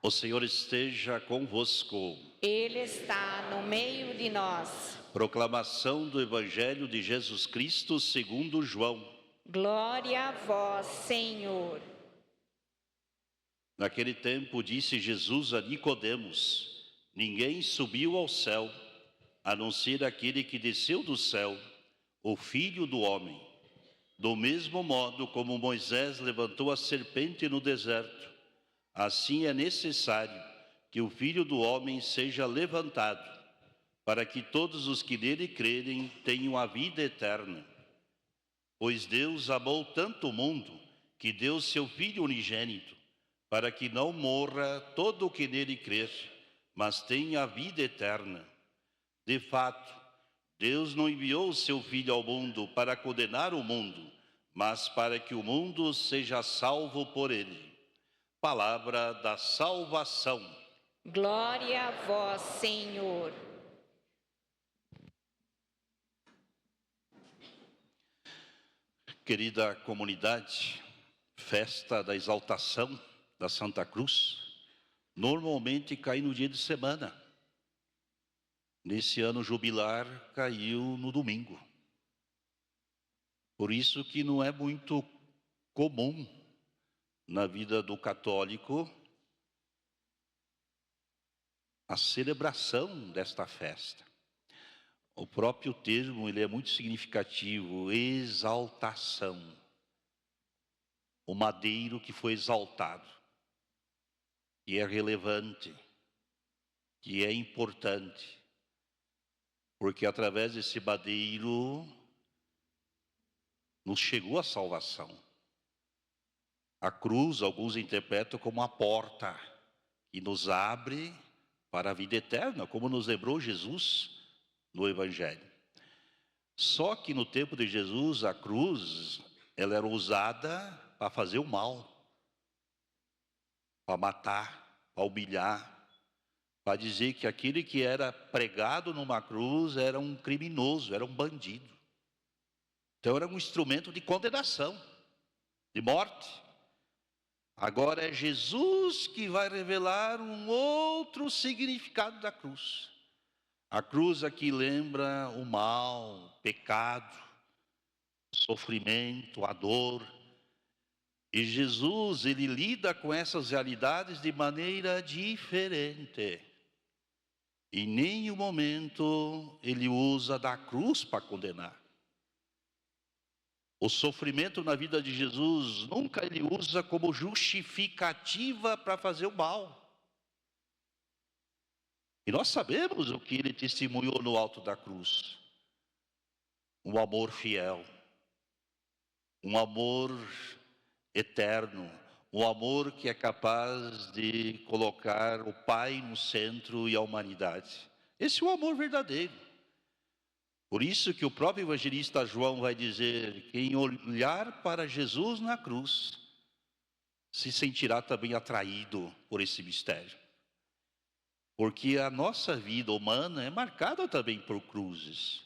O Senhor esteja convosco. Ele está no meio de nós. Proclamação do Evangelho de Jesus Cristo segundo João. Glória a vós, Senhor. Naquele tempo disse Jesus a Nicodemos: ninguém subiu ao céu, a não ser aquele que desceu do céu, o Filho do Homem. Do mesmo modo como Moisés levantou a serpente no deserto, assim é necessário que o Filho do Homem seja levantado, para que todos os que nele crerem tenham a vida eterna. Pois Deus amou tanto o mundo, que deu seu Filho unigênito, para que não morra todo o que nele crer, mas tenha a vida eterna. De fato, Deus não enviou o seu Filho ao mundo para condenar o mundo, mas para que o mundo seja salvo por ele. Palavra da salvação. Glória a vós, Senhor. Querida comunidade, festa da exaltação da Santa Cruz, normalmente cai no dia de semana. Nesse ano jubilar caiu no domingo. Por isso que não é muito comum na vida do católico a celebração desta festa. O próprio termo ele é muito significativo, exaltação. O madeiro que foi exaltado, que é relevante, que é importante, porque através desse madeiro nos chegou a salvação. A cruz, alguns interpretam como a porta que nos abre para a vida eterna, como nos lembrou Jesus no Evangelho. Só que no tempo de Jesus, a cruz, ela era usada para fazer o mal, para matar, para humilhar, para dizer que aquele que era pregado numa cruz era um criminoso, era um bandido. Então era um instrumento de condenação, de morte. Agora é Jesus que vai revelar um outro significado da cruz. A cruz aqui lembra o mal, o pecado, o sofrimento, a dor. E Jesus, ele lida com essas realidades de maneira diferente. Em nenhum momento ele usa da cruz para condenar. O sofrimento na vida de Jesus, nunca ele usa como justificativa para fazer o mal. E nós sabemos o que ele testemunhou no alto da cruz. Um amor fiel, um amor eterno, um amor que é capaz de colocar o Pai no centro e a humanidade. Esse é o amor verdadeiro. Por isso que o próprio evangelista João vai dizer: quem olhar para Jesus na cruz, se sentirá também atraído por esse mistério. Porque a nossa vida humana é marcada também por cruzes.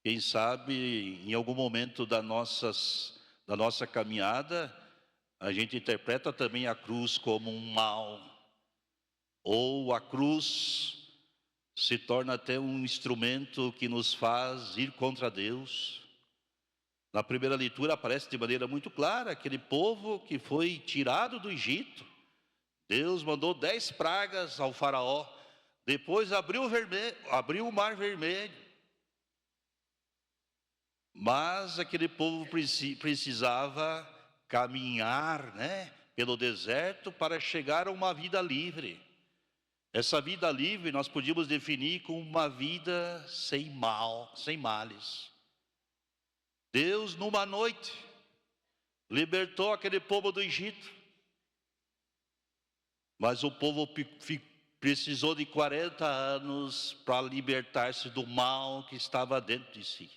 Quem sabe, em algum momento da nossa caminhada, a gente interpreta também a cruz como um mal. Ou a cruz se torna até um instrumento que nos faz ir contra Deus. Na primeira leitura aparece de maneira muito clara aquele povo que foi tirado do Egito. Deus mandou 10 pragas ao faraó, depois abriu o mar vermelho. Mas aquele povo precisava caminhar, pelo deserto para chegar a uma vida livre. Essa vida livre nós podíamos definir como uma vida sem mal, sem males. Deus, numa noite, libertou aquele povo do Egito. Mas o povo precisou de 40 anos para libertar-se do mal que estava dentro de si.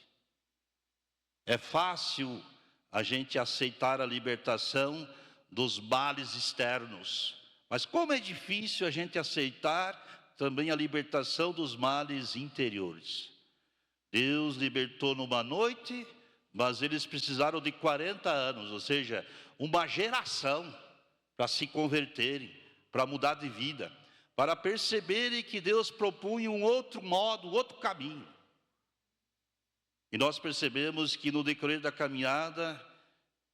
É fácil a gente aceitar a libertação dos males externos. Mas como é difícil a gente aceitar também a libertação dos males interiores. Deus libertou numa noite, mas eles precisaram de 40 anos, ou seja, uma geração para se converterem, para mudar de vida, para perceberem que Deus propunha um outro modo, outro caminho. E nós percebemos que no decorrer da caminhada,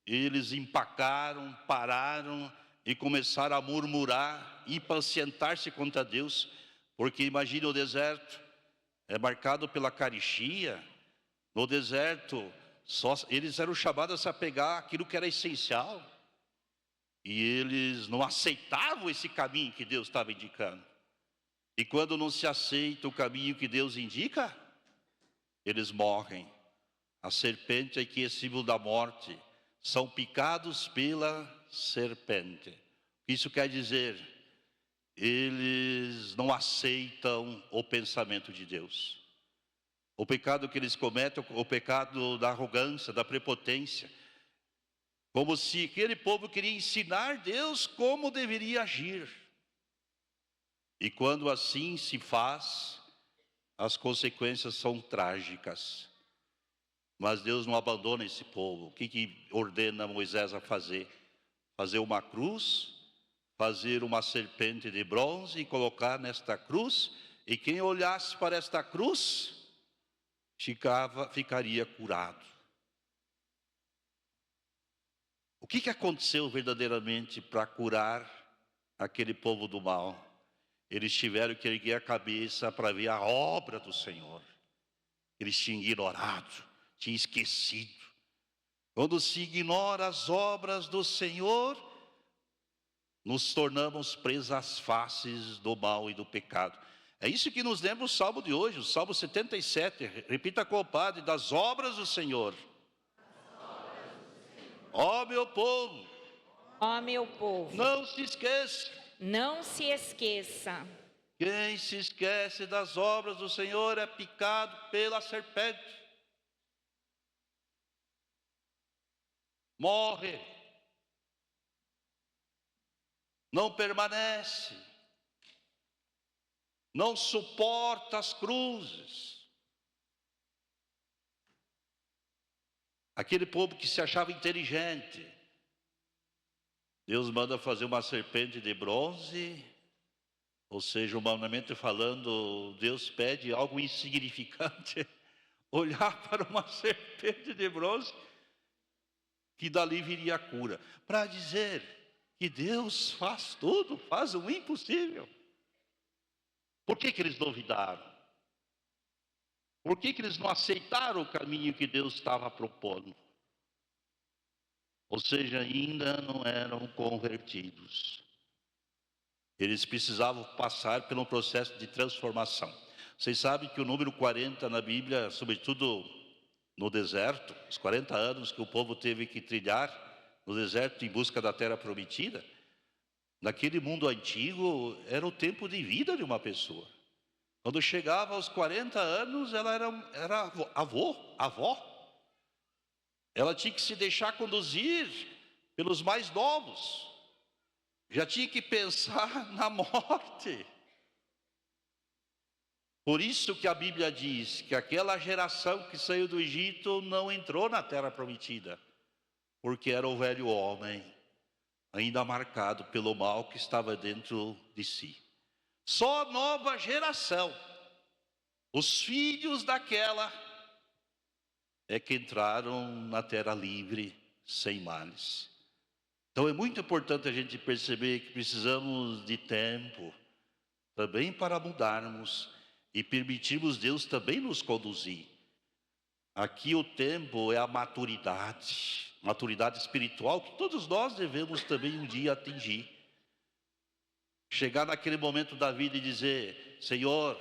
eles empacaram, pararam e começaram a murmurar, impacientar-se contra Deus, porque imagine o deserto, é marcado pela carestia. No deserto, eles eram chamados a pegar aquilo que era essencial, e eles não aceitavam esse caminho que Deus estava indicando. E quando não se aceita o caminho que Deus indica, eles morrem. A serpente é que é símbolo da morte, são picados pela serpente. Isso quer dizer, eles não aceitam o pensamento de Deus. O pecado que eles cometem, o pecado da arrogância, da prepotência, como se aquele povo queria ensinar Deus como deveria agir. E quando assim se faz, as consequências são trágicas. Mas Deus não abandona esse povo. O que ordena Moisés a fazer? Fazer uma cruz, fazer uma serpente de bronze e colocar nesta cruz, e quem olhasse para esta cruz ficaria curado. O que aconteceu verdadeiramente para curar aquele povo do mal? Eles tiveram que erguer a cabeça para ver a obra do Senhor. Eles tinham ignorado, tinham esquecido. Quando se ignora as obras do Senhor, nos tornamos presas fáceis do mal e do pecado. É isso que nos lembra o Salmo de hoje, o Salmo 77. Repita com o Padre: das obras do Senhor. Ó meu povo, Ó meu povo, não se esqueça. não se esqueça. Quem se esquece das obras do Senhor é picado pela serpente. Morre. Não permanece. Não suporta as cruzes. Aquele povo que se achava inteligente, Deus manda fazer uma serpente de bronze, ou seja, humanamente falando, Deus pede algo insignificante, olhar para uma serpente de bronze, que dali viria a cura, para dizer que Deus faz tudo, faz o impossível. Por que eles duvidaram? Por que eles não aceitaram o caminho que Deus estava propondo? Ou seja, ainda não eram convertidos. Eles precisavam passar por um processo de transformação. Vocês sabem que o número 40 na Bíblia, sobretudo no deserto, os 40 anos que o povo teve que trilhar no deserto em busca da terra prometida, naquele mundo antigo era o tempo de vida de uma pessoa. Quando chegava aos 40 anos, ela era avó. Ela tinha que se deixar conduzir pelos mais novos. Já tinha que pensar na morte. Por isso que a Bíblia diz que aquela geração que saiu do Egito não entrou na terra prometida, porque era o velho homem, ainda marcado pelo mal que estava dentro de si. Só a nova geração, os filhos daquela, é que entraram na terra livre, sem males. Então é muito importante a gente perceber que precisamos de tempo também para mudarmos e permitirmos Deus também nos conduzir. Aqui o tempo é a maturidade espiritual que todos nós devemos também um dia atingir. Chegar naquele momento da vida e dizer: Senhor,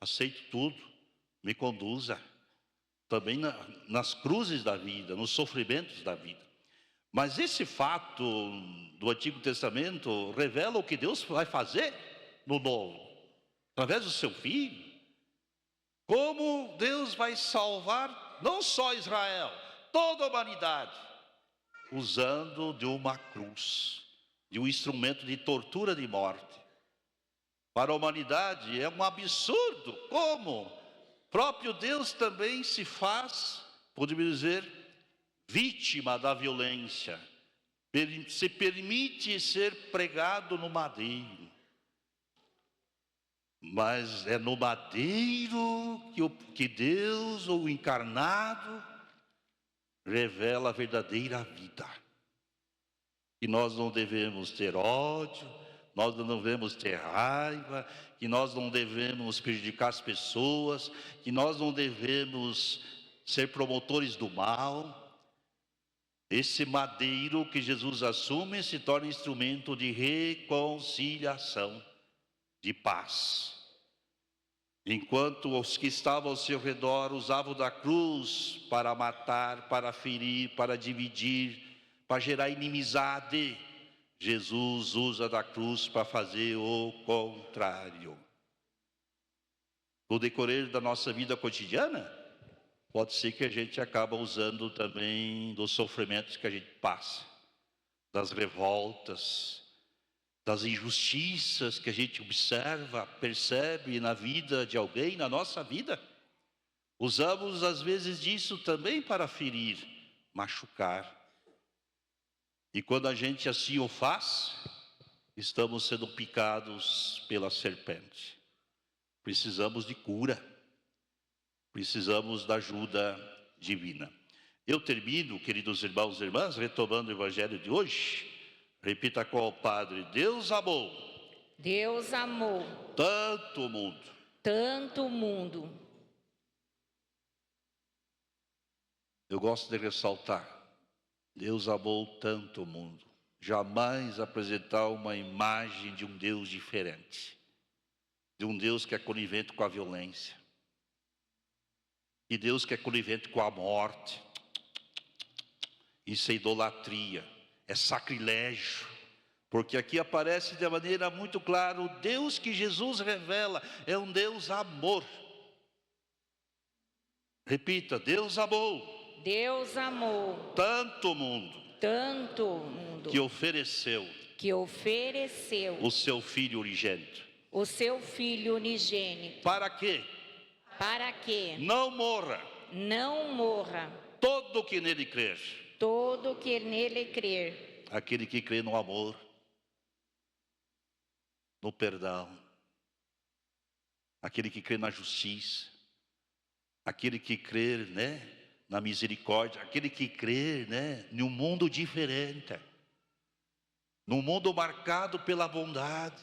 aceito tudo, me conduza. Também nas cruzes da vida, nos sofrimentos da vida. Mas esse fato do Antigo Testamento revela o que Deus vai fazer no Novo, através do seu Filho. Como Deus vai salvar não só Israel, toda a humanidade, usando de uma cruz, de um instrumento de tortura de morte. Para a humanidade é um absurdo como próprio Deus também se faz, podemos dizer, vítima da violência, se permite ser pregado no madeiro. Mas é no madeiro que Deus, o encarnado, revela a verdadeira vida. Que nós não devemos ter ódio, nós não devemos ter raiva, que nós não devemos prejudicar as pessoas, que nós não devemos ser promotores do mal. Esse madeiro que Jesus assume se torna instrumento de reconciliação, de paz. Enquanto os que estavam ao seu redor usavam da cruz para matar, para ferir, para dividir, para gerar inimizade, Jesus usa da cruz para fazer o contrário. No decorrer da nossa vida cotidiana, pode ser que a gente acabe usando também dos sofrimentos que a gente passa, das revoltas, das injustiças que a gente observa, percebe na vida de alguém, na nossa vida. Usamos às vezes disso também para ferir, machucar. E quando a gente assim o faz, estamos sendo picados pela serpente. Precisamos de cura. Precisamos da ajuda divina. Eu termino, queridos irmãos e irmãs, retomando o evangelho de hoje. Repita com o Padre: Deus amou. Deus amou Tanto o mundo. tanto o mundo. Eu gosto de ressaltar: Deus amou tanto o mundo. Jamais apresentar uma imagem de um Deus diferente. De um Deus que é conivente com a violência. E Deus que é conivente com a morte. Isso é idolatria, é sacrilégio. Porque aqui aparece de maneira muito clara: o Deus que Jesus revela é um Deus amor. Repita: Deus amou. Deus amou Tanto o mundo tanto o mundo que ofereceu que ofereceu o seu Filho unigênito. o seu Filho unigênito, Para quê? para que Não morra não morra todo que nele crer. todo que nele crer. Aquele que crê no amor, no perdão, aquele que crê na justiça, aquele que crê, na misericórdia, aquele que crê, em um mundo diferente, num mundo marcado pela bondade,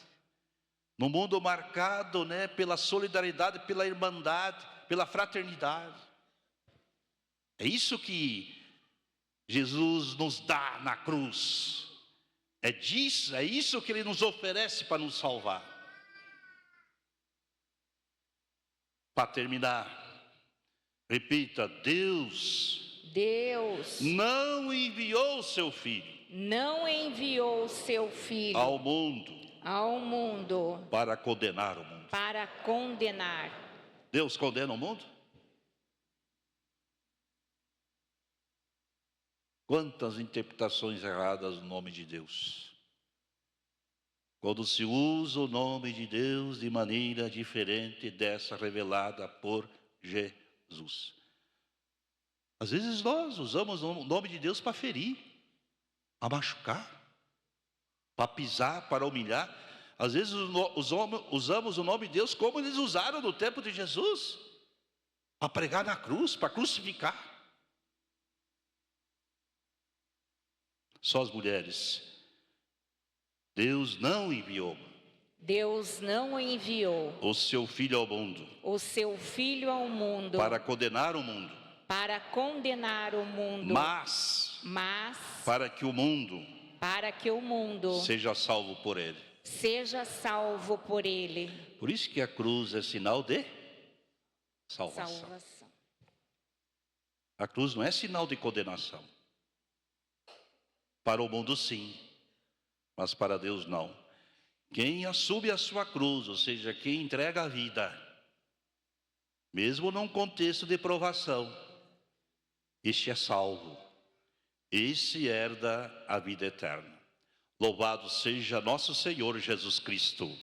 num mundo marcado, pela solidariedade, pela irmandade, pela fraternidade. É isso que Jesus nos dá na cruz. É isso que Ele nos oferece para nos salvar. Para terminar, repita: Deus não enviou o seu Filho Não enviou o seu Filho ao mundo ao mundo para condenar o mundo. para condenar. Deus condena o mundo? Quantas interpretações erradas no nome de Deus. Quando se usa o nome de Deus de maneira diferente dessa revelada por Jesus. Às vezes nós usamos o nome de Deus para ferir, para machucar, para pisar, para humilhar. Às vezes usamos o nome de Deus como eles usaram no tempo de Jesus, para pregar na cruz, para crucificar. Só as mulheres. Deus não enviou o seu Filho ao mundo para condenar o mundo, mas para que o mundo seja salvo por ele. Por isso que a cruz é sinal de salvação. A cruz não é sinal de condenação. Para o mundo sim, mas para Deus não. Quem assume a sua cruz, ou seja, quem entrega a vida, mesmo num contexto de provação, este é salvo, este herda a vida eterna. Louvado seja nosso Senhor Jesus Cristo.